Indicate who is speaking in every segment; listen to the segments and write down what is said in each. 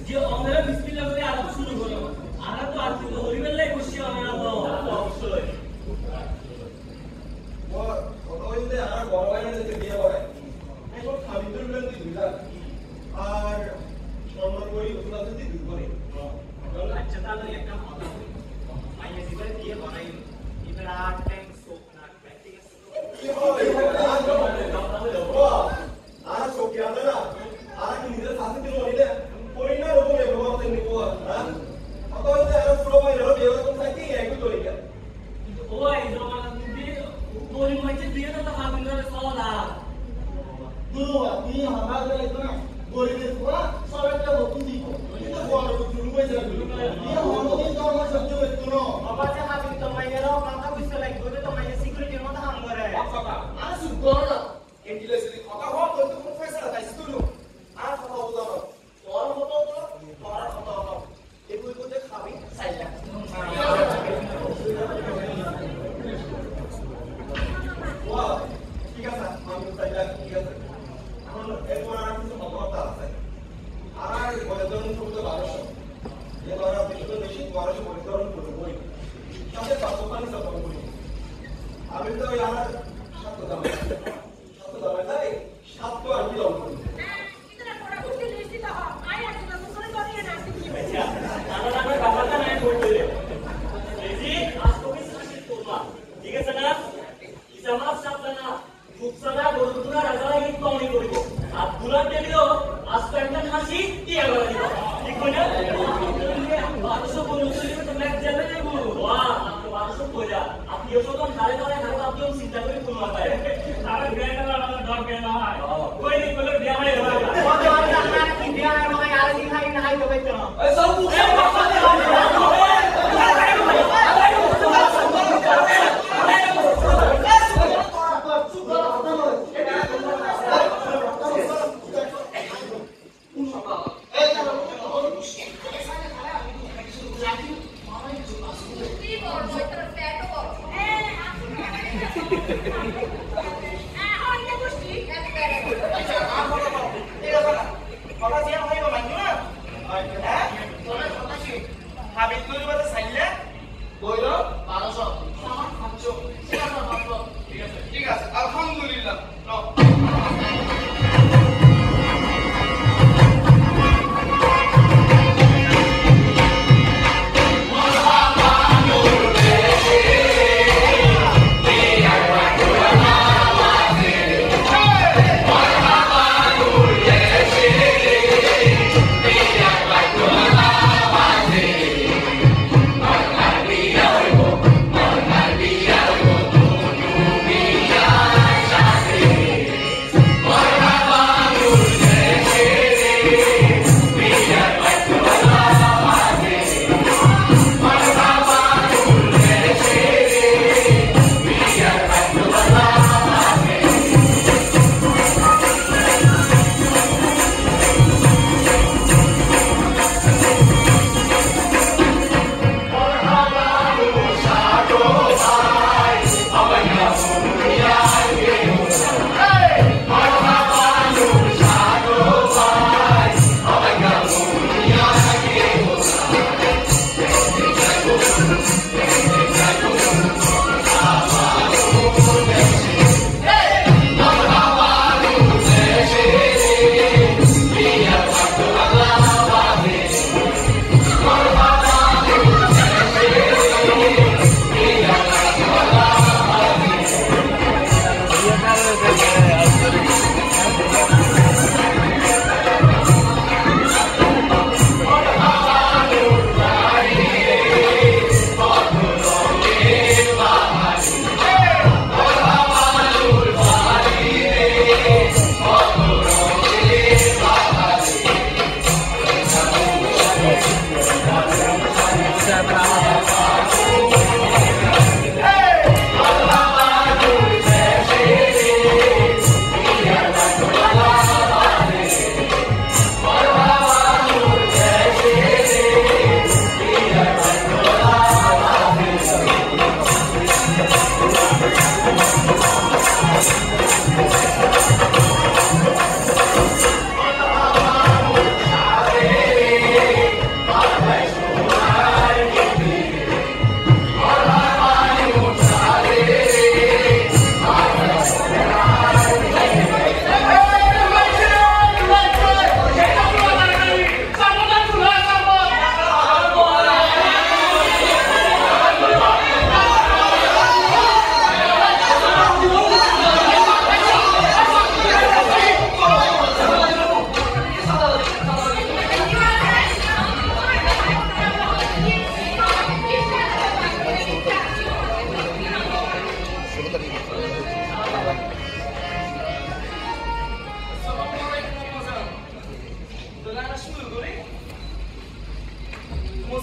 Speaker 1: যে আমরা বিসমিল্লাহ বলে আরব শুরু করো আমরা তো আর কিন্তু হরিবেল্লাই খুশি আমরা তো অবশ্যই
Speaker 2: ও কত হইছে আর বড় ভাই যে বিয়ে করে এখন খাবি তো বলেন তুই দুইটা আর সম্মান করি ওগুলা তো তুই দুই করে
Speaker 1: আচ্ছা তাহলে একটা কথা বলি মাইয়া দিবে বিয়ে বানাই এবার আর টাইম সোপ না ঠিক আছে
Speaker 2: কি হবে আর সব কি আলাদা না আর কি নিজের সাথে দিন হইলে কই না রকম ব্যবহার করতে নিব হ্যাঁ কত হইছে আর পুরো ভাই রো বিয়ে করতে থাকি একটু তোরি কে
Speaker 1: কিন্তু ওই জমানা তুমি গরিব মাইছে বিয়ে তো খাবেন না সওদা
Speaker 2: গুরু আপনি আমার গেলে তো না গরিবের পুরা সব একটা বস্তু দিব কিন্তু বড় বস্তু রুমে যাবে বিয়ে হলো দিন তো আমার সহ্য করতে না
Speaker 1: বাবা যে খাবেন তো মাইয়ারও কথা কইছে লাগবে তো মাইয়া সিকিউরিটির মতো কাম করে
Speaker 2: কথা আর শুন করো না এন্টিলে যদি কথা হয় তো তুমি ফেসলা তাই শুনো আর কথা বলতো না তোর মতো তো তোর কথা হবে এগুলো করতে খাবি সাইলা ওয়া ঠিক আছে আমি সাইলা ঠিক আছে এখন এরপর আর কিছু কথা আছে আর বলে ধরুন শুধু 1200 যে ধরো আপনি শুধু বেশি 1200 বলে ধরুন বই সাথে 500 পানি সব করি আমি তো আমার সাত দাম তাই সাত তো আর কি দাম করি
Speaker 3: ইতনা বড় বুদ্ধি লিস্ট তো আই আছে না করে করে না কি
Speaker 1: আচ্ছা তাহলে আমরা বাবাটা নাই বলতে জি আজ তুমি শাসিত করবা ঠিক আছে না ইজামাত সাবধানা ফুকসানা বড়ুরা রাজারা হিট পাউনি করিব আর দুলার দেলিও আজ তো একটা হাসি টিয়া গলা দিব ঠিক কই না 1200 বলছিলি তো ম্যাচ যাবে না গুরু বাহ 1200 কইরা আপনিও যখন ধারে ধারে হাতে আপনিও চিন্তা করে কোন মাথায় আর গ্যানা লাগা ডর কেন হয় কই নি বলে বিয়া হয় কত আর কি বিয়া হয় আর কি খাই না খাই তো কইতো না এই সব মুখে
Speaker 2: ঠিক আছে আলহামদুলিল্লাহ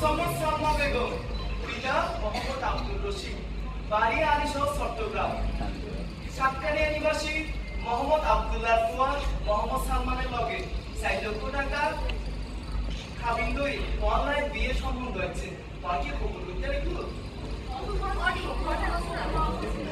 Speaker 4: মোসাম্মদ সালমা বেগম, পিতা মোহাম্মদ আব্দুর রশিদ, বাড়ি আলিশহর চট্টগ্রাম। সাতকানিয়া নিবাসী মোহাম্মদ আব্দুল্লাহ ফুয়াদ মোহাম্মদ সালমানের লগে 4 লক্ষ টাকা খাবিন লই অনলাইন বিয়ে সম্বন্ধ হয়েছে। বাকি খবর করতে রেখো।
Speaker 3: তোমার অনেক কথা আছে না